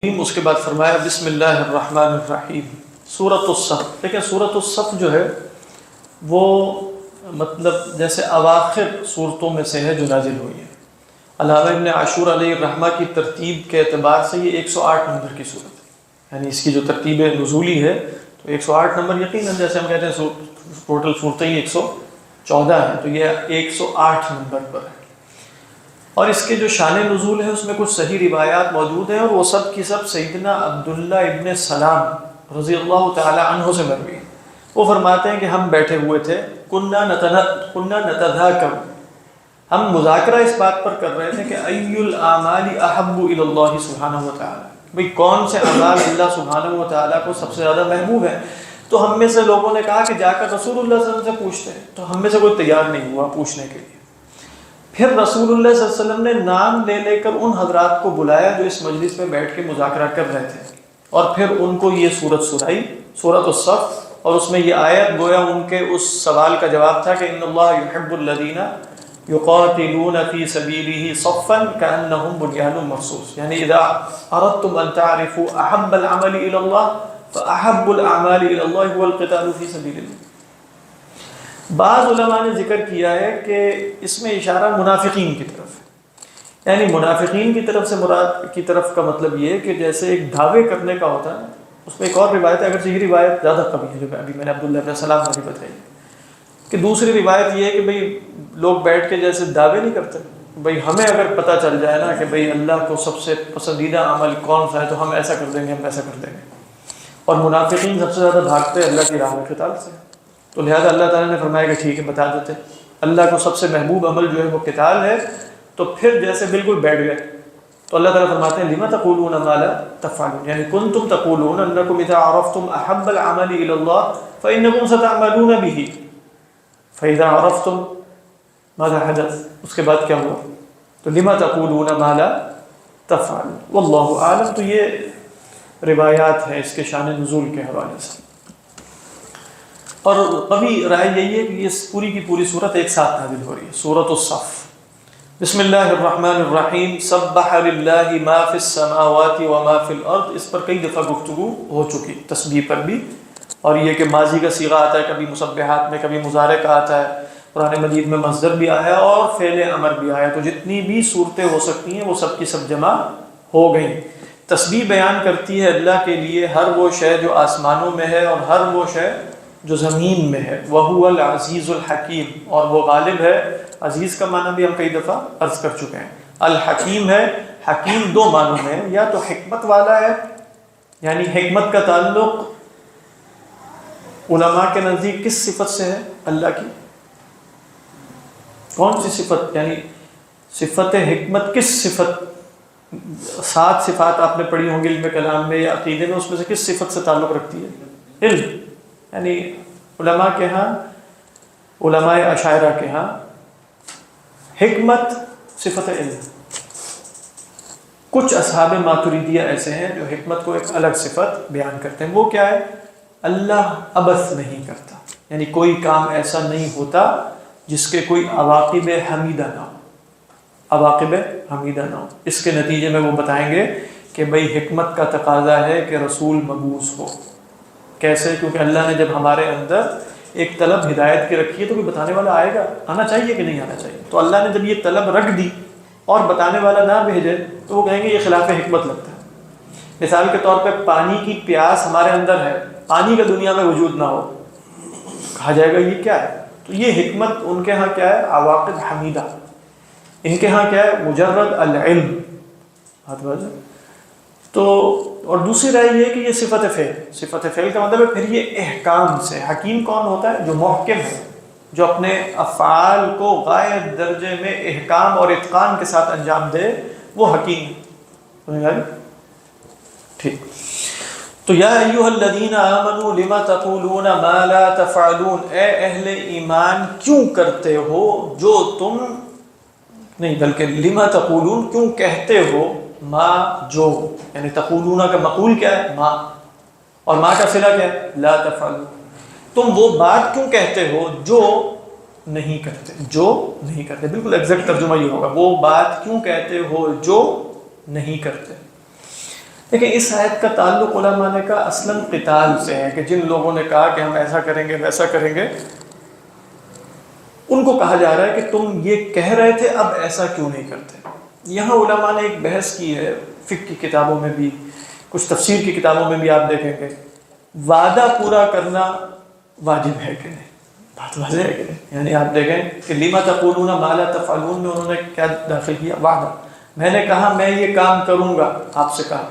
اس کے بعد فرمایا بسم اللہ الرحمن الرحیم سورۃ الصف۔ لیکن سورۃ الصف جو ہے وہ مطلب جیسے اواخر صورتوں میں سے ہے جو نازل ہوئی ہے۔ علامہ ابن عاشور علیہ الرحمہ کی ترتیب کے اعتبار سے یہ 108 نمبر کی صورت ہے، یعنی اس کی جو ترتیب نزولی ہے تو 108 نمبر یقیناً جیسے ہم کہتے ہیں ٹوٹل صورتیں 114 ہیں، تو یہ 108 نمبر پر ہے۔ اور اس کے جو شان نزول ہے اس میں کچھ صحیح روایات موجود ہیں، اور وہ سب کی سب سیدنا عبداللہ ابن سلام رضی اللہ تعالی عنہ سے مروی ہے۔ وہ فرماتے ہیں کہ ہم بیٹھے ہوئے تھے، کننا نتذاکر، ہم مذاکرہ اس بات پر کر رہے تھے کہ ای الاعمال احب الی اللہ سبحانہ و تعالی، بھئی کون سے اعمال اللہ سبحانہ و تعالی کو سب سے زیادہ محبوب ہے۔ تو ہم میں سے لوگوں نے کہا کہ جا کر رسول اللہ صلی اللہ علیہ وسلم سے پوچھتے ہیں، تو ہم میں سے کوئی تیار نہیں ہوا پوچھنے کے لیے۔ پھر رسول اللہ صلی اللہ علیہ وسلم نے نام لے لے کر ان حضرات کو بلایا جو اس مجلس میں بیٹھ کے مذاکرہ کر رہے تھے، اور پھر ان کو یہ سورت سنائی، سورۃ الصف، اور اس میں یہ آیت گویا ان کے اس سوال کا جواب تھا کہ ان اللہ یحب الذین یقاتلون فی سبیلہ صفا کأنہم بنیان مرصوص، یعنی اذا اردتم ان تعرفوا احب العمل الی اللہ فاحب الاعمال الی اللہ هو القتال فی سبیل اللہ۔ بعض علماء نے ذکر کیا ہے کہ اس میں اشارہ منافقین کی طرف ہے، یعنی منافقین کی طرف سے مراد کی طرف کا مطلب یہ ہے کہ جیسے ایک دعوے کرنے کا ہوتا ہے، اس میں ایک اور روایت ہے، اگرچہ یہ روایت زیادہ قوی ہے جو ابھی میں نے عبداللہ ابن سلام نے بتائی، کہ دوسری روایت یہ ہے کہ بھئی لوگ بیٹھ کے جیسے دعوے نہیں کرتے، بھئی ہمیں اگر پتہ چل جائے نا کہ بھئی اللہ کو سب سے پسندیدہ عمل کون سا ہے تو ہم ایسا کر دیں گے، ہم ایسا کر دیں گے۔ اور منافقین سب سے زیادہ بھاگتے اللہ کی راہ میں قتال سے، تو لہذا اللہ تعالیٰ نے فرمایا کہ ٹھیک ہے بتا دیتے، اللہ کو سب سے محبوب عمل جو ہے وہ قتال ہے۔ تو پھر جیسے بالکل بیٹھ گئے تو اللہ تعالیٰ فرماتے ہیں لما تقولون ما لا تفعلون، یعنی کنتم تقولون انکم اذا عرفتم احب العمل الى اللہ فانکم ستعملون به فاذا عرفتم ماذا حدث، اس کے بعد کیا ہوا، تو لما تقولون ما لا تفعلون واللہ اعلم۔ تو یہ روایات ہیں اس کے شان نزول کے حوالے سے، اور قوی رائے یہی ہے کہ یہ پوری کی پوری صورت ایک ساتھ نازل ہو رہی ہے، سورۃ الصف۔ بسم اللہ الرحمن الرحیم، سبح للہ ما فی السماوات وما فی الارض، اس پر کئی دفعہ گفتگو ہو چکی، تسبیح پر بھی، اور یہ کہ ماضی کا صیغہ آتا ہے کبھی مسبحات میں، کبھی مضارع کا آتا ہے، قرآن مجید میں مصدر بھی آیا اور فعل امر بھی آیا، تو جتنی بھی صورتیں ہو سکتی ہیں وہ سب کی سب جمع ہو گئیں۔ تسبیح بیان کرتی ہے اللہ کے لیے ہر وہ شے جو آسمانوں میں ہے اور ہر وہ شے جو زمین میں ہے، وَهُوَ الْعَزِيزُ الْحَكِيمُ، اور وہ غالب ہے۔ عزیز کا معنی بھی ہم کئی دفعہ عرض کر چکے ہیں۔ الحکیم ہے، حکیم دو معنوں میں ہے، یا تو حکمت والا ہے، یعنی حکمت کا تعلق علماء کے نزدیک کس صفت سے ہے اللہ کی، کون سی صفت، یعنی صفت حکمت کس صفت، 7 صفات آپ نے پڑھی ہوں گی علم کلام میں یا عقیدے میں، اس میں سے کس صفت سے تعلق رکھتی ہے، علم، یعنی علماء کے ہاں، علماء اشاعرہ کے ہاں حکمت صفت علم۔ کچھ اصحاب ماتریدیہ ایسے ہیں جو حکمت کو ایک الگ صفت بیان کرتے ہیں، وہ کیا ہے، اللہ عبث نہیں کرتا، یعنی کوئی کام ایسا نہیں ہوتا جس کے کوئی عواقب حمیدہ نہ ہو، عواقب حمیدہ نہ ہو۔ اس کے نتیجے میں وہ بتائیں گے کہ بھئی حکمت کا تقاضا ہے کہ رسول مبعوث ہو۔ کیسے؟ کیونکہ اللہ نے جب ہمارے اندر ایک طلب ہدایت کی رکھی ہے تو کوئی بتانے والا آئے گا، آنا چاہیے کہ نہیں آنا چاہیے، تو اللہ نے جب یہ طلب رکھ دی اور بتانے والا نہ بھیجے تو وہ کہیں گے یہ خلاف حکمت لگتا ہے۔ مثال کے طور پہ پانی کی پیاس ہمارے اندر ہے، پانی کا دنیا میں وجود نہ ہو، کہا جائے گا یہ کیا ہے، تو یہ حکمت ان کے ہاں کیا ہے، عواقب حمیدہ، ان کے ہاں کیا ہے، مجرد العلم۔ تو اور دوسری رائے یہ ہے کہ یہ صفت فعل، صفت فعل کا مطلب ہے پھر یہ احکام سے۔ حکیم کون ہوتا ہے، جو محکم ہے، جو اپنے افعال کو غائب درجے میں احکام اور اتقان کے ساتھ انجام دے، وہ حکیم ہے۔ ٹھیک، تو یا ایھا الذین آمنوا لم تقولون ما لا تفعلون، اے اہل ایمان کیوں کرتے ہو جو تم نہیں، بلکہ لم تقولون کیوں کہتے ہو، ما جو، یعنی تقولون کا مقول کیا ہے، ما، اور ما کا صلہ کیا ہے، لا تفعلون، تم وہ بات کیوں کہتے ہو جو نہیں کرتے، جو نہیں کرتے، بالکل ایگزیکٹ ترجمہ یہ ہوگا، وہ بات کیوں کہتے ہو جو نہیں کرتے۔ لیکن اس آیت کا تعلق علماء نے کہا اصلاً قتال سے ہے، کہ جن لوگوں نے کہا کہ ہم ایسا کریں گے ویسا کریں گے، ان کو کہا جا رہا ہے کہ تم یہ کہہ رہے تھے اب ایسا کیوں نہیں کرتے۔ یہاں علماء نے ایک بحث کی ہے، فقہ کی کتابوں میں بھی، کچھ تفسیر کی کتابوں میں بھی آپ دیکھیں گے، وعدہ پورا کرنا واجب ہے کہ نہیں، بات واضح ہے کہ نہیں؟ یعنی آپ دیکھیں کہ لما تقولون ما لا تفعلون میں انہوں نے کیا داخل کیا، وعدہ۔ میں نے کہا میں یہ کام کروں گا، آپ سے کہا،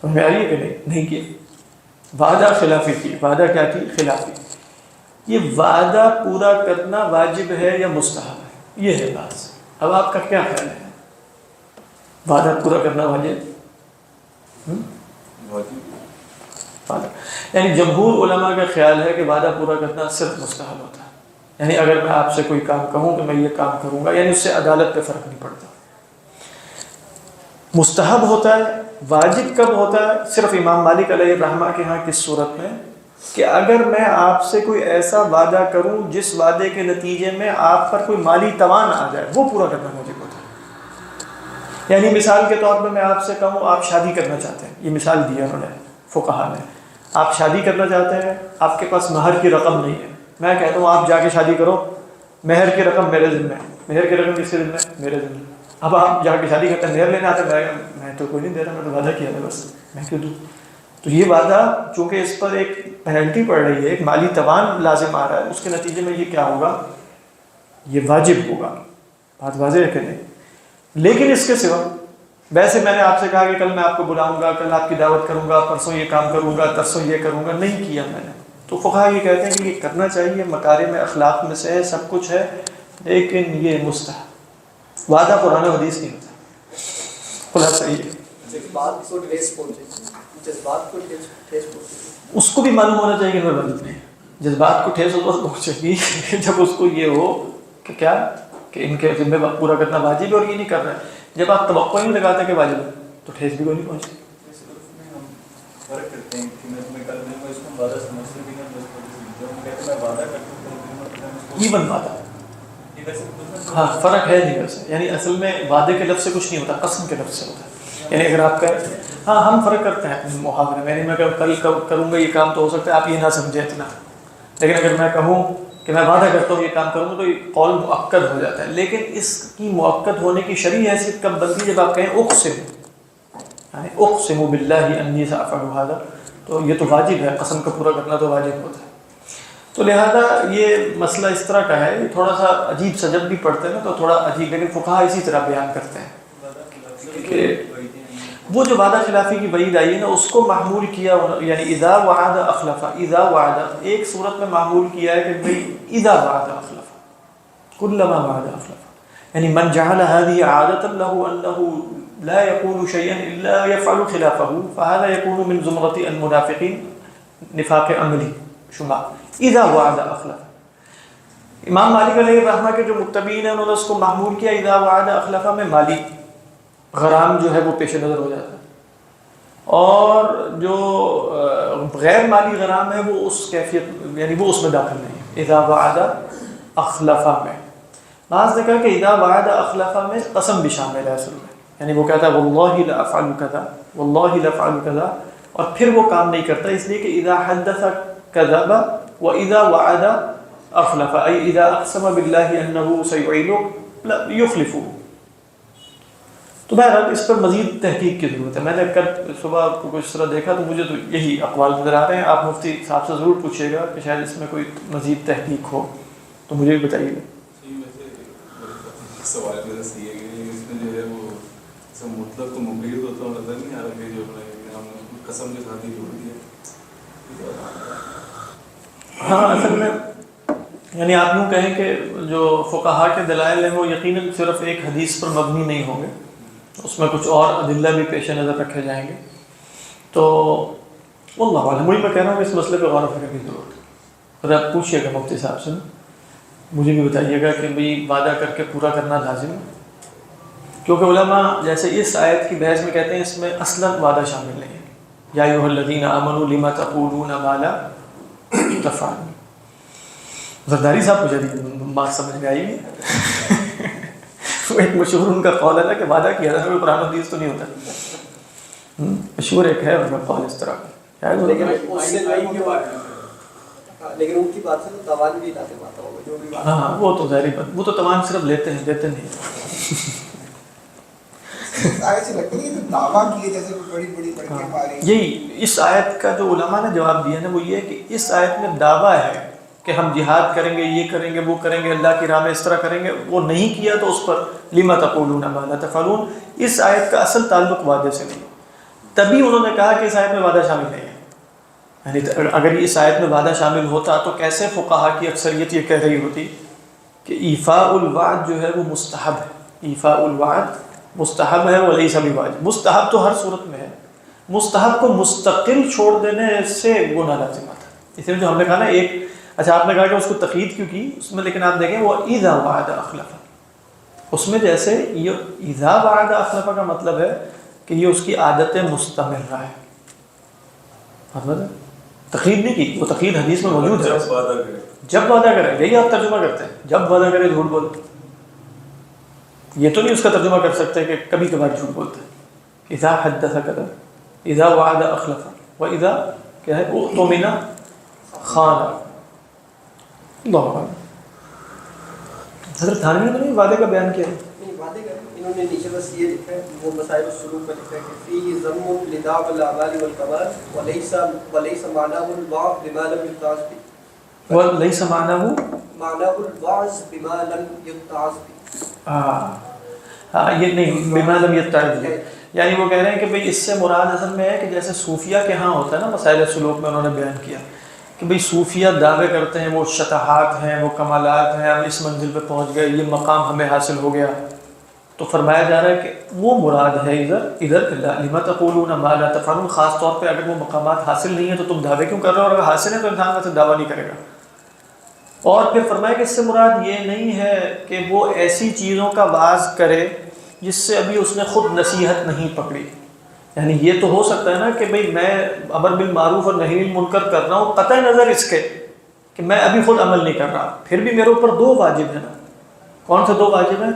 سمجھ میں آ رہی ہے کہ نہیں کیا، وعدہ خلافی کی، وعدہ کیا کی؟ خلافی۔ یہ وعدہ پورا کرنا واجب ہے یا مستحب ہے، یہ ہے بات۔ اب آپ کا کیا خیال ہے، وعدہ پورا کرنا واجب؟ یعنی جمہور علماء کا خیال ہے کہ وعدہ پورا کرنا صرف مستحب ہوتا ہے، یعنی اگر میں آپ سے کوئی کام کہوں کہ میں یہ کام کروں گا، یعنی اس سے عدالت پہ فرق نہیں پڑتا۔ مستحب ہوتا ہے، واجب کب ہوتا ہے؟ صرف امام مالک علیہ الرحمہ کے ہاں کس صورت میں؟ کہ اگر میں آپ سے کوئی ایسا وعدہ کروں جس وعدے کے نتیجے میں آپ پر کوئی مالی توان آ جائے، وہ پورا کرنا واجب ہوتا ہے۔ یعنی مثال کے طور پر میں آپ سے کہوں آپ شادی کرنا چاہتے ہیں، یہ مثال دی ہے انہوں نے فقہا نے، آپ شادی کرنا چاہتے ہیں، آپ کے پاس مہر کی رقم نہیں ہے، میں کہتا ہوں آپ جا کے شادی کرو، مہر کی رقم میرے ذمہ ہے۔ مہر کی رقم کس کے ذمہ ہے؟ میرے ذمہ۔ اب آپ جا کے شادی کرتے ہیں، مہر لینے آتے ہیں، میں تو کوئی نہیں دے رہا، میں تو وعدہ کیا ہے بس، میں کیوں دوں؟ تو یہ وعدہ چونکہ اس پر ایک پینلٹی پڑ رہی ہے، ایک مالی توان لازم آ رہا ہے، اس کے نتیجے میں یہ کیا ہوگا؟ یہ واجب ہوگا۔ بات واضح ہے کہ نہیں؟ لیکن اس کے سوا ویسے میں نے آپ سے کہا کہ کل میں آپ کو بلاؤں گا، کل آپ کی دعوت کروں گا، پرسوں یہ کام کروں گا، ترسوں یہ کروں گا، نہیں کیا میں نے، تو فقہا یہ کہتے ہیں کہ یہ کرنا چاہیے، مکارم اخلاق میں سے ہے، سب کچھ ہے، لیکن یہ مستحب، وعدہ قرآن و حدیث نہیں ہوتا۔ خلاصہ یہ اس کو بھی معلوم ہونا چاہیے کہ میں واجب نہیں، جذبات کو ٹھیس اس وقت پہنچے گی جب اس کو یہ ہو کہ کیا کہ ان کے ذمہ پورا کرنا واجب ہے اور یہ نہیں کر رہے ہیں۔ جب آپ توقع ہی نہیں لگاتے کہ واجب ہے تو ٹھیس بھی کوئی نہیں پہنچتی۔ ایون وعدہ، ہاں فرق ہے نہیں ویسے، یعنی اصل میں وعدے کے لفظ سے کچھ نہیں ہوتا، قسم کے لفظ سے ہوتا ہے۔ یعنی اگر آپ کہیں، ہاں ہم فرق کرتے ہیں اپنے محاورے میں، یعنی میں کل کروں گا یہ کام تو ہو سکتا ہے آپ یہ نہ سمجھیں اتنا، لیکن اگر میں کہوں کہ میں وعدہ کرتا ہوں یہ کام کروں گا تو یہ قول مؤکد ہو جاتا ہے۔ لیکن اس کی مؤکد ہونے کی شرعی حیثیت کب بنتی ہے؟ جب آپ کہیں اقسم، یعنی اقسم باللہ انی سافعل ھذا، تو یہ تو واجب ہے، قسم کا پورا کرنا تو واجب ہوتا ہے۔ تو لہذا یہ مسئلہ اس طرح کا ہے، یہ تھوڑا سا عجیب سا، جب بھی پڑھتے ہیں نا تو تھوڑا عجیب، لیکن فقہا اسی طرح بیان کرتے ہیں کہ وہ جو وعدہ خلافی کی وعید آئی ہے نا، اس کو محمول کیا، یعنی اذا وعد اخلف، اذا وعد ایک صورت میں محمول کیا ہے کہ بھئی اذا وعد اخلف، کلما وعد اخلف، یعنی من جعل هذه عادة له انه لا يقول شيئا الا يفعل خلافه فهذا يكون من زمرة المنافقين نفاق عملی شمار، اذا وعد اخلف۔ امام مالک علیہ الرحمہ کے جو متبعین ہیں انہوں نے اس کو محمول کیا اذا وعد اخلف میں مالی غرام جو ہے وہ پیش نظر ہو جاتا ہے، اور جو غیر مالی غرام ہے وہ اس کیفیت، یعنی وہ اس میں داخل نہیں ہے اذا وعد اخلف میں۔ بعض نے کہا کہ اذا وعد اخلف میں قسم بھی شامل ہے اصل میں، یعنی وہ کہتا ہے واللہ لا افعل کذا، واللہ لا افعل کذا، اور پھر وہ کام نہیں کرتا، اس لیے کہ اذا حدث کذب واذا وعد اخلف، ای اذا اقسم باللہ انه سیعینه یخلفه۔ تو بہرحال اس پر مزید تحقیق کی ضرورت ہے۔ میں نے کل صبح کو کچھ طرح دیکھا تو مجھے تو یہی اقوال نظر آ رہے ہیں، آپ مفتی صاحب سے ضرور پوچھیے گا کہ شاید اس میں کوئی مزید تحقیق ہو تو مجھے بھی بتائیے گا۔ سوال میرا یہ ہے کہ اس میں جو ہے وہ مطلب تو مقید ہوتا ہوں نظر نہیں آ رہا کہ جو قسم کے ساتھ ہی جوڑ دیا۔ ہاں اصل میں یعنی آپ یوں کہیں کہ جو فقہا کے دلائل ہیں وہ یقیناً صرف ایک حدیث پر مبنی نہیں ہوں گے، اس میں کچھ اور ادلہ بھی پیش نظر رکھے جائیں گے۔ تو واللہ اعلم، وہی میں کہہ رہا ہوں کہ اس مسئلے پہ غور و فکر کی ضرورت ہے۔ اگر آپ پوچھیے گا مفتی صاحب سے، مجھے بھی بتائیے گا کہ بھئی وعدہ کر کے پورا کرنا لازم ہے، کیونکہ علماء جیسے اس آیت کی بحث میں کہتے ہیں اس میں اصلاً وعدہ شامل نہیں ہے، یا ایھا الذین آمنوا لم تقولون ما لا تفعلون۔ زرداری صاحب مجھے بات سمجھ میں آئی وہ ایک مشہور ان کا قول ہے نا کہ وعدہ کیا تھا، قرآن و حدیث تو نہیں ہوتا۔ مشہور ایک ہے ان کا قول اس طرح کا، لیکن اس سے لیکن ان کی بات سے تو توان بھی لازم آتا ہوگا جو بھی بات. ہاں وہ تو ظاہری بات، وہ تو توان صرف لیتے ہیں، دیتے نہیں. ایسے لگتا ہے کہ دعویٰ کیے جیسے بڑی بڑی بڑکیں پا رہی ہیں. یہی اس آیت کا جو علماء نے جواب دیا نا وہ یہ ہے کہ اس آیت میں دعویٰ ہے کہ ہم جہاد کریں گے، یہ کریں گے، وہ کریں گے، اللہ کی راہ میں اس طرح کریں گے، وہ نہیں کیا تو اس پر لما تقولون ما لا تفعلون. اس آیت کا اصل تعلق وعدے سے نہیں، تبھی انہوں نے کہا کہ اس آیت میں وعدہ شامل نہیں ہے. یعنی اگر اس آیت میں وعدہ شامل ہوتا تو کیسے فقہا کی اکثریت یہ کہہ رہی ہوتی کہ ایفاء الوعد جو ہے وہ مستحب ہے، ایفاء الوعد مستحب ہے ولیس بواجب. مستحب تو ہر صورت میں ہے، مستحب کو مستقل چھوڑ دینے سے گناہ لازم آتا ہے. اس لیے جو ہم نے کہا نا ایک، اچھا آپ نے کہا کہ اس کو تقید کیوں کی اس میں، لیکن آپ دیکھیں وہ اذا وعد اخلف، اس میں جیسے یہ اذا وعد اخلف کا مطلب ہے کہ یہ اس کی عادت مستمرہ ہے. تقید نہیں کی، وہ تقید حدیث میں موجود ہے، جب وعدہ کرے. یہی آپ ترجمہ کرتے ہیں، جب وعدہ کرے جھوٹ بول. یہ تو نہیں اس کا ترجمہ کر سکتے کہ کبھی کبھار جھوٹ بولتے ہیں. اذا حدث کذب، اذا وعد اخلف، و اذا کیا ہے اؤتمن خان. اللہ اعلم. حضرت تھانوی نے وعدے کا بیان کیا ہے. وعدے کا انہوں نے نیچے بس یہ لکھا ہے، وہ مسائل السلوک میں لکھا ہے کہ فی ذم لدعو الاعمال والکمال وليس معناه الوعظ بما لم يتعظ به، وليس معناه الوعظ بما لم يتعظ به. یہ نہیں بما لم يتعظ به، یعنی وہ کہہ رہے ہیں کہ بھئی اس سے مراد اصل میں ہے کہ جیسے صوفیہ کے ہاں ہوتا ہے نا، مسائل سلوک میں انہوں نے بیان کیا کہ بھئی صوفیہ دعوے کرتے ہیں وہ شطحات ہیں، وہ کمالات ہیں، ہم اس منزل پہ پہنچ گئے، یہ مقام ہمیں حاصل ہو گیا. تو فرمایا جا رہا ہے کہ وہ مراد ہے ادھر لما تقولون ما لا تفعلون، خاص طور پہ اگر وہ مقامات حاصل نہیں ہیں تو تم دعوے کیوں کر رہے ہو، اور اگر حاصل ہیں تو انسان ویسے دعویٰ نہیں کرے گا. اور پھر فرمایا کہ اس سے مراد یہ نہیں ہے کہ وہ ایسی چیزوں کا واعظ کرے جس سے ابھی اس نے خود نصیحت نہیں پکڑی. یعنی یہ تو ہو سکتا ہے نا کہ بھئی میں امر بالمعروف اور نہی عن المنکر کر رہا ہوں، قطع نظر اس کے کہ میں ابھی خود عمل نہیں کر رہا، پھر بھی میرے اوپر دو واجب ہیں نا. کون سے دو واجب ہیں؟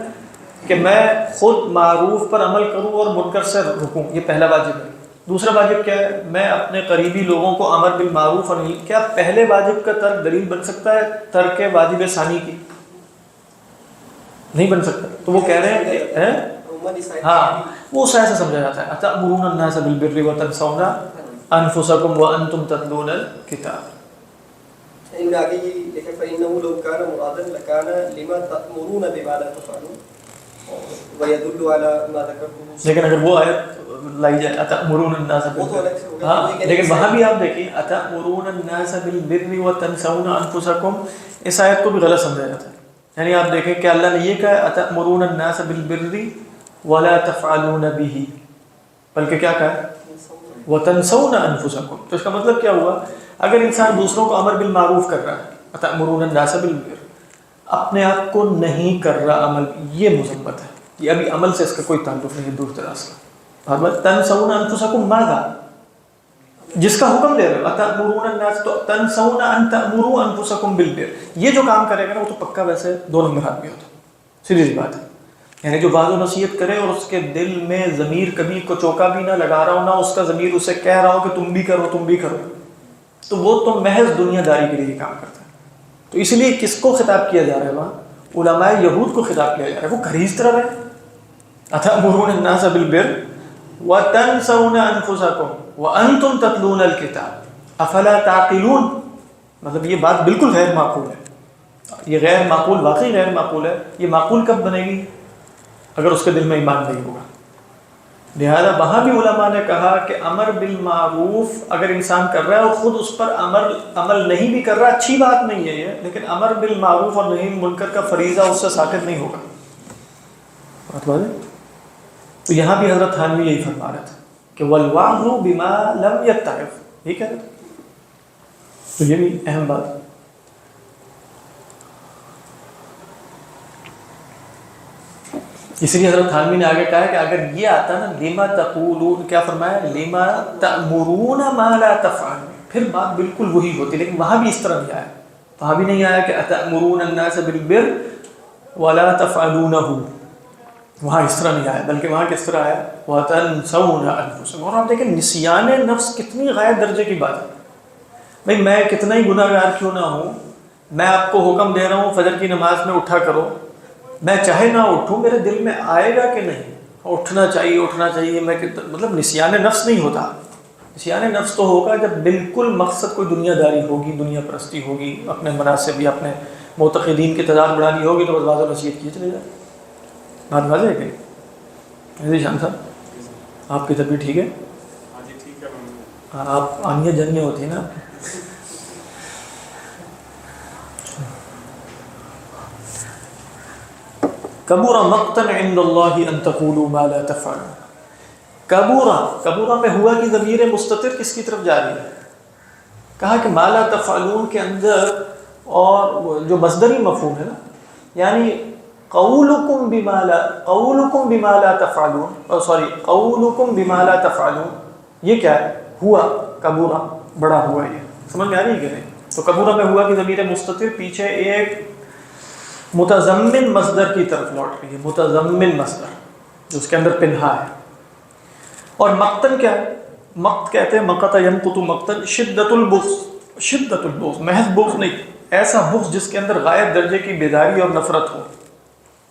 کہ میں خود معروف پر عمل کروں اور منکر سے رکوں، یہ پہلا واجب ہے. دوسرا واجب کیا ہے؟ میں اپنے قریبی لوگوں کو امر بالمعروف اور نہیں. کیا پہلے واجب کا ترک دلیل بن سکتا ہے ترک واجب ثانی کی؟ نہیں بن سکتا. تو وہ کہہ رہے ہیں کہ ہاں وہ اس سے سمجھا جاتا ہے اتأمرون الناس بالبر وتنسون انفسکم وانتم تتلون الکتاب. ان میں آگے یہ لکھا فإنه لو كان مرادا لكان لما تأمرون بما لا تفعلون ويدل على ما ذكرته. لیکن اگر وہ آیت لائی جائے اتأمرون الناس بالبر، ہاں لیکن وہاں بھی آپ دیکھیں اتأمرون الناس بالبر وتنسون انفسکم، اس آیت کو بھی غلط سمجھا جاتا ہے. یعنی آپ دیکھیں کہ اللہ نے یہ کہا اتأمرون الناس بالبر ولا تفعلون به، بلکہ کیا کہا وتنسون انفسکم. تو اس کا مطلب کیا ہوا؟ اگر انسان دوسروں کو امر بالمعروف کر رہا ہے اتأمرون الناس بالبر، اپنے آپ کو نہیں کر رہا عمل، یہ مذمت ہے. یہ ابھی عمل سے اس کا کوئی تعلق نہیں ہے، دور دراز کا. تنسون انفسکم ماذا، جس کا حکم دے رہے ہو اتأمرون الناس، تو تنسون ان تأمروا انفسکم بالبر، یہ جو کام کرے گا نا وہ تو پکا ویسے دو نمبر آدمی ہوتا. سیدھی سی بات ہے. یعنی جو بعض و نصیحت کرے اور اس کے دل میں ضمیر کبھی کو چوکا بھی نہ لگا رہا ہو، نہ اس کا ضمیر اسے کہہ رہا ہو کہ تم بھی کرو تم بھی کرو، تو وہ تو محض دنیا داری کے لیے کام کرتا ہے. تو اس لیے کس کو خطاب کیا جا رہا ہے وہاں؟ علماء یہود کو خطاب کیا جا رہا ہے. وہ گھر ہی اس طرح رہے. اتأمرون الناس بالبر وتنسون انفسکم وانتم تتلون الکتاب افلا تعقلون. مطلب یہ بات بالکل غیر معقول ہے. یہ غیر معقول، واقعی غیر معقول ہے. یہ معقول کب بنے گی؟ اگر اس کے دل میں ایمان نہیں ہوگا. لہذا وہاں بھی علماء نے کہا کہ امر بالمعروف اگر انسان کر رہا ہے اور خود اس پر عمل نہیں بھی کر رہا، اچھی بات نہیں ہے یہ، لیکن امر بالمعروف اور نہی عن المنکر کا فریضہ اس سے ساقط نہیں ہوگا. بات واضح؟ تو یہاں بھی حضرت تھانوی یہی فرما رہے تھے کہ والوعظ بما لم يتعظ، یہ کہہ رہے تھے. تو یہ بھی اہم بات. اس لیے حضرت تھانوی نے آگے کہا کہ اگر یہ آتا نا لما تقولون، کیا فرمایا؟ لما تأمرون ما لا تفعلون، پھر بات بالکل وہی ہوتی. لیکن وہاں بھی اس طرح نہیں آیا. وہاں بھی نہیں آیا کہ اتأمرون الناس بالبر ولا تفعلونه. وہاں اس طرح نہیں آیا، بلکہ وہاں کس طرح آیا وَتَنْسَوْنَ أَنفُسَكُمْ۔ اور آپ دیکھیں نسیان نفس کتنی غیر درجے کی بات ہے۔ بھائی میں کتنا ہی گناہ گار کیوں نہ ہوں، میں آپ کو حکم دے رہا ہوں فجر کی نماز میں اٹھا کرو، میں چاہے نہ اٹھوں، میرے دل میں آئے گا کہ نہیں اٹھنا چاہیے، میں مطلب نسیان نفس نہیں ہوتا۔ نسیان نفس تو ہوگا جب بالکل مقصد کوئی دنیا داری ہوگی، دنیا پرستی ہوگی، اپنے مناسب یا اپنے معتقدین کی تعداد بڑھانی ہوگی تو بس واضح نصیحت کیے چلے جائیں۔ بات واضح ہے کہ شان صاحب آپ کی طبیعت ٹھیک ہے؟ ہاں جی ٹھیک ہے۔ آپ آنیاں جنیاں ہوتی ہیں نا آپ کی۔ کبر مقتا عند اللہ ان تقولوا ما لا تفعلون۔ کبورہ میں ہوا کی ضمیر مستتر کس کی طرف جا رہی ہے؟ کہا کہ ما لا تفعلون کے اندر اور جو مصدری مفہوم ہے نا، یعنی قولکم بما لا تفعلون، یہ کیا ہے؟ ہوا، کبورہ بڑا ہوا، یہ سمجھ میں آ رہی ہے کہ نہیں؟ تو کبورہ میں ہوا کی ضمیر مستتر پیچھے ایک متضمن مصدر کی طرف لوٹ رہی ہے، متضمن مصدر جو اس کے اندر پنہا ہے۔ اور مقتن کیا ہے؟ مقت کہتے ہیں مقت ینقت مقتن، شدت البغض، محض بغض نہیں، ایسا بغض جس کے اندر غائب درجے کی بیداری اور نفرت ہو۔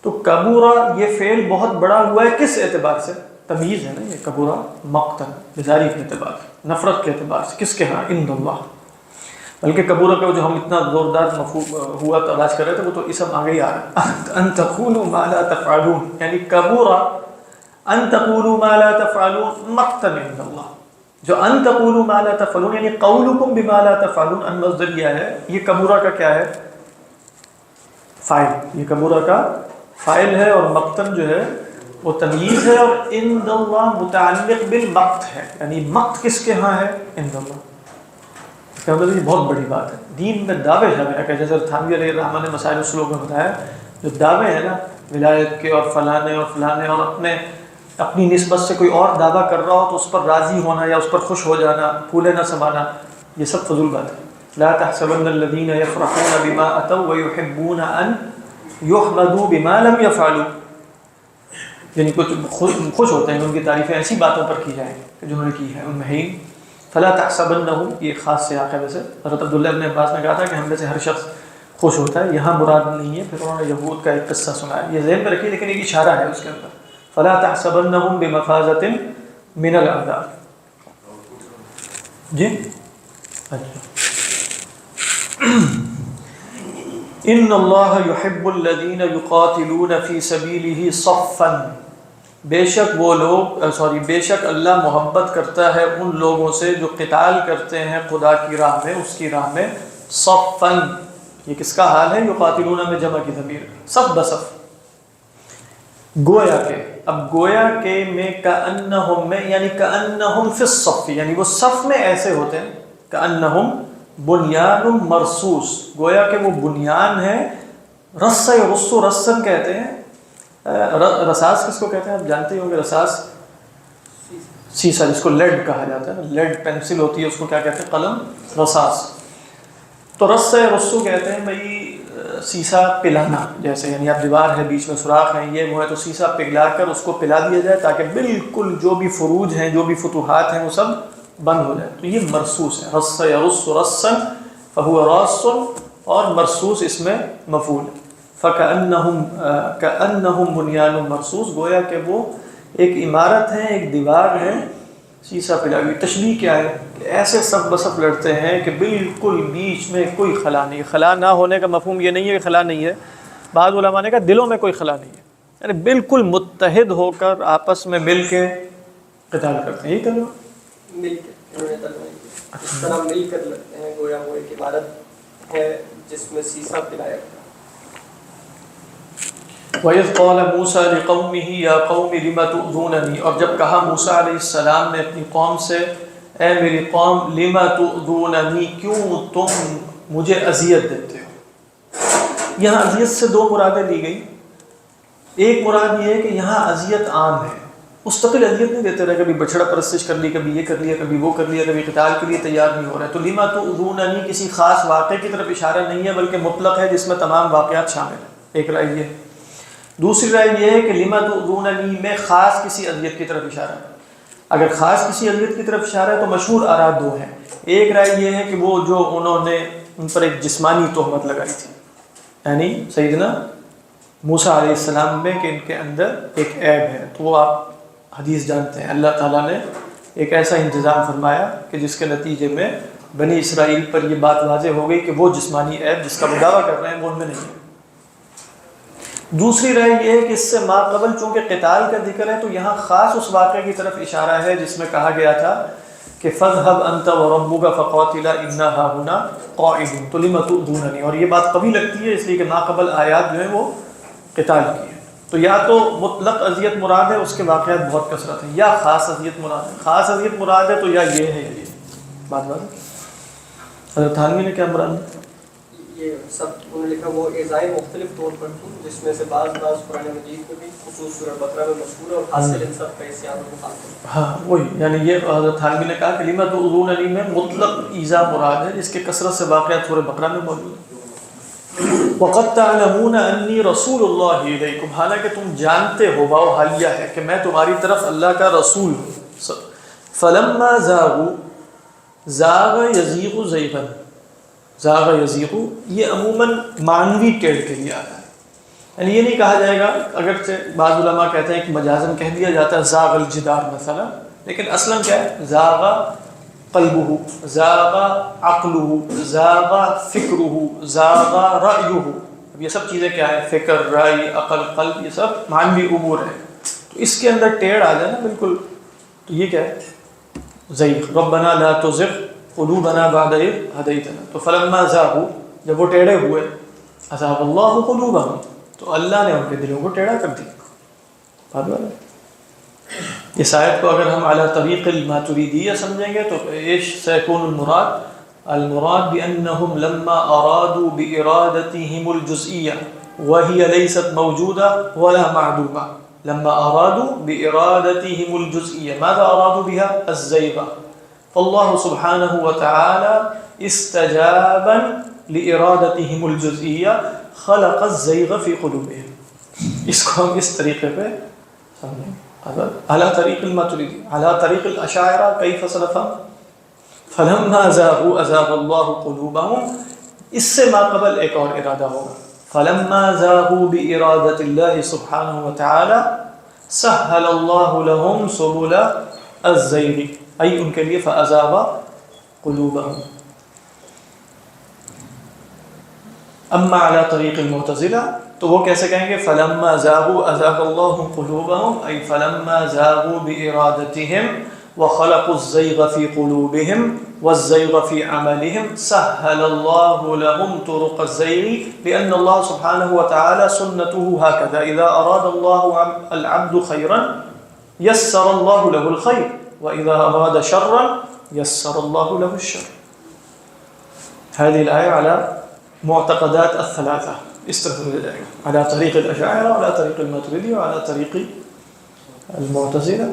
تو کبورہ یہ فعل بہت بڑا ہوا ہے، کس اعتبار سے؟ تمیز ہے نا یہ کبورہ مقتن، بیداری کے اعتبار سے، نفرت کے اعتبار سے، کس کے ہاں؟ عند اللہ۔ بلکہ کبورہ کا جو ہم اتنا زوردار مفہوم ہوا تلاش کر رہے تھے وہ تو اسم آگے ہی آ رہا ہے، ان تقولوا ما لا تفعلون، یعنی کبورہ ان تقولوا ما لا تفعلون مقتا عند اللہ۔ جو ان تقولوا ما لا تفعلون یعنی قولکم بما لا تفعلون، ان مصدریہ ہے، یہ کبورہ کا کیا ہے؟ فاعل، یہ کبورہ کا فاعل ہے، اور مقتن جو ہے وہ تمیز ہے، اور عند اللہ متعلق بالمقت ہے، یعنی مقت کس کے ہاں ہے؟ عند اللہ۔ اس کا مطلب یہ بہت بڑی بات ہے۔ دین میں دعوے جھگڑا کہ جیسے تھانوی علیہ الرحمٰن نے مسائل السلوک میں بتایا، جو دعوے ہیں نا ولایت کے اور فلانے اور اپنی نسبت سے کوئی اور دعویٰ کر رہا ہو تو اس پر راضی ہونا یا اس پر خوش ہو جانا، پھولے نہ سمانا، یہ سب فضول بات ہے۔ لا تحسبن الذين يفرحون بما اتوا ويحبون ان يحمدوا بما لم يفعلوا، یعنی کچھ خوش ہوتے ہیں ان کی تعریفیں ایسی باتوں پر کی جائیں کہ جو انہوں نے کی ہے، ان میں فلا تحسبنهم، یہ خاص سیاق ہے۔ ویسے حضرت عبداللہ ابن عباس نے کہا تھا کہ ہم میں سے ہر شخص خوش ہوتا ہے، یہاں مراد نہیں ہے۔ پھر انہوں نے یہود کا ایک قصہ سنایا، یہ ذہن میں رکھیے، لیکن ایک اشارہ ہے اس کے اندر، فلا تحسبنهم بمفازة من العذاب۔ جی اچھا، ان اللہ یحب الذین یقاتلون فی سبیلہ صفا، بے شک اللہ محبت کرتا ہے ان لوگوں سے جو قتال کرتے ہیں خدا کی راہ میں، اس کی راہ میں، صفا، یہ کس کا حال ہے؟ یقاتلون میں جمع کی ضمیر، صف بصف، گویا کہ، اب گویا کہ میں کأنہم میں، یعنی کأنہم فی الصف، یعنی وہ صف میں ایسے ہوتے ہیں، کأنہم بنیان مرصوص، گویا کہ وہ بنیان ہے، رص یرص، رسن کہتے ہیں، رساس کس کو کہتے ہیں آپ جانتے ہی ہوں گے، رساس سیسا جس کو لیڈ کہا جاتا ہے، لیڈ پینسل ہوتی ہے اس کو کیا کہتے ہیں؟ قلم، رساس۔ تو رص رسو کہتے ہیں بھئی سیسا پلانا، جیسے یعنی آپ دیوار ہے بیچ میں سوراخ ہے، یہ وہ ہے، تو سیسا پگھلا کر اس کو پلا دیا جائے تاکہ بالکل جو بھی فروج ہیں، جو بھی فتوحات ہیں وہ سب بند ہو جائے، تو یہ مرصوص ہے، رص یرص رصا فہو راص، اور مرصوص اس میں مفعول، فکأنہم بنیان مرصوص، گویا کہ وہ ایک عمارت ہے، ایک دیوار ہے سیسا پلا ہوئی۔ تشبیہ کیا ہے؟ کہ ایسے صف بصف لڑتے ہیں کہ بالکل بیچ میں کوئی خلا نہیں۔ خلا نہ ہونے کا مفہوم یہ نہیں ہے کہ خلا نہیں ہے، بعض علماء نے کہا دلوں میں کوئی خلا نہیں ہے، یعنی بالکل متحد ہو کر آپس میں مل کے قتال کرتے ہیں، یہی کہنا مل کے انہوں نے تلوار کی، اس طرح مل کر لگتے ہیں، گویا وہ ایک عبادت ہے جس میں سیسا پلایا گیا۔ وَإِذْ قَالَ مُوسَىٰ لِقَوْمِهِ يَا قَوْمِ لِمَ تُؤْذُونَنِي، اور جب کہا موسیٰ علیہ السلام نے اپنی قوم سے، اے میری قوم، لِمَ تُؤْذُونَنِي، کیوں تم مجھے اذیت دیتے ہو؟ یہاں اذیت سے دو مرادیں لی گئی، ایک مراد یہ ہے کہ یہاں اذیت عام ہے، مستقل اذیت نہیں دیتے رہے، کبھی بچڑا پرستش کر لی، کبھی یہ کر لیا، کبھی وہ کر لیا، کبھی قتال کے لیے تیار نہیں ہو رہا ہے۔ تو لِمَ تُؤْذُونَنِي کسی خاص واقعے کی طرف اشارہ نہیں ہے، بلکہ مطلق ہے جس میں تمام واقعات شامل ہیں۔ ایک رائے یہ، دوسری رائے یہ ہے کہ لما تؤذوننی میں خاص کسی اذیت کی طرف اشارہ ہے. اگر خاص کسی اذیت کی طرف اشارہ ہے تو مشہور آراء دو ہیں. ایک رائے یہ ہے کہ وہ جو انہوں نے ان پر ایک جسمانی تہمت لگائی تھی، یعنی سیدنا موسیٰ علیہ السلام میں کہ ان کے اندر ایک عیب ہے. تو وہ آپ حدیث جانتے ہیں، اللہ تعالیٰ نے ایک ایسا انتظام فرمایا کہ جس کے نتیجے میں بنی اسرائیل پر یہ بات واضح ہو گئی کہ وہ جسمانی عیب جس کا وہ دعویٰ کر رہے ہیں وہ ان میں نہیں ہے. دوسری رائے یہ ہے کہ اس سے ما قبل چونکہ قتال کا ذکر ہے تو یہاں خاص اس واقعے کی طرف اشارہ ہے جس میں کہا گیا تھا کہ فَاذْهَبْ أَنْتَ وَرَبُّكَ فَقَاتِلَا إِنَّا هَاهُنَا قَاعِدُونَ تو لِمَ تُؤْذُونَنِي. اور یہ بات قوی لگتی ہے اس لیے کہ ما قبل آیات جو ہیں وہ قتال کی ہیں. تو یا تو مطلق اذیت مراد ہے، اس کے واقعات بہت کثرت ہیں، یا خاص اذیت مراد ہے. خاص اذیت مراد ہے تو یا یہ ہے یا یہ بات ہے. حضرت تھانوی نے کیا مراد ہے؟ یہ سب انہوں نے لکھا وہ ایذائیں مختلف طور پر تھیں، جس میں سے بعض قرآن مجید میں بھی خصوص سورہ بقرہ میں مذکور ہے اور حاصل ان سب کا عصیان و مخالفت. ہاں وہی، یعنی یہ حضرت تھانوی نے کہا کہ لما تؤذوننی میں مطلق ایذا مراد ہے جس کے کثرت سے واقعات سورہ بقرہ میں موجود ہیں. وَقَدْ تَعْلَمُونَ أَنِّي رَسُولُ اللَّهِ إِلَيْكُمْ، حالانکہ تم جانتے ہو واو حالیہ ہے کہ میں تمہاری طرف اللہ کا رسول ہوں. فَلَمَّا زَاغُوا زَاغَ يَزِيغُ زَيْغًا، زَاغَ يَزِيغُ یہ عموماً معنوی ٹیڑھ کے لیے آتا ہے. یعنی یہ نہیں کہا جائے گا، اگرچہ بعض علماء کہتے ہیں کہ مجازاً کہہ دیا جاتا ہے زاغ الجدار مثلا، لیکن اصلاً کیا ہے؟ زاغ قلبہ، زاغ عقلہ، زاغ فکرہ، زاغ رأیہ. اب یہ سب چیزیں کیا ہیں؟ فکر، رائے، عقل، قلب، یہ سب معنوی امور ہیں. تو اس کے اندر ٹیڑھ آ جائے نا بالکل، تو یہ کیا ہے؟ زیغ. ربنا لا تزغ قلوبنا بعد اذ ہدیتنا. تو فلما زاغوا جب وہ ٹیڑھے ہوئے، ازاغ اللہ قلوبہم تو اللہ نے ان کے دلوں کو ٹیڑھا کر دیا. بات بات ہے. اس آیت کو اگر ہم اعلیٰ طریق الماتریدیہ سمجھیں گے تو ایش سیکون المراد المراد بأنهم لما ارادوا بإرادتهم الجزئية وهي ليست موجودة ولا معدومة. لما ارادوا بإرادتهم الجزئية ماذا ارادوا بها؟ الزيغ. فالله سبحانه وتعالى استجابا لإرادتهم الجزئية خلق الزيغ في قلوبهم. اس کو ہم اس طریقے پہ سمجھیں على طريق الماتريدي على طريق الأشاعرة كيف سلفا فلما زاغوا أزاغ الله قلوبهم. اس سے ما قبل ایک اور ارادہ ہوگا. فلما زاغوا بإرادة الله سبحانه وتعالى سهل الله لهم سبل الزيغ أي ان کے لیے فأزاغ قلوبهم. اما على طریق المعتزلہ تو وہ کیسے کہیں گے؟ فلما زاغوا ازاغ اللہ قلوبهم ای فلما زاغوا بارادتهم وخلقوا الزیغ فی قلوبهم والزیغ فی عملهم سهل الله لهم طرق الزیغ لأن الله سبحانه وتعالى سنته هكذا اذا اراد الله العبد خيرا يسر الله له الخير واذا اراد شرا يسر الله له الشر. هذه الآية على معتقدات الثلاثة استثناء على طريق الأشاعرة وعلى طريق الماتريدي وعلى طريق المعتزلة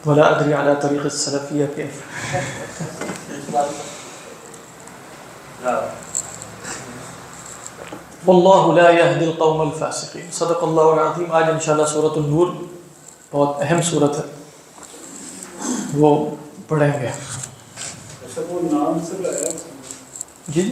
ولا أدري على طريق السلفية كيف. والله لا يهدي القوم الفاسقين. صدق الله العظيم. آج انشاءاللہ سورۃ النور بہت اہم سورت ہے، وہ پڑھیں گے. وہ نام سے لایا جی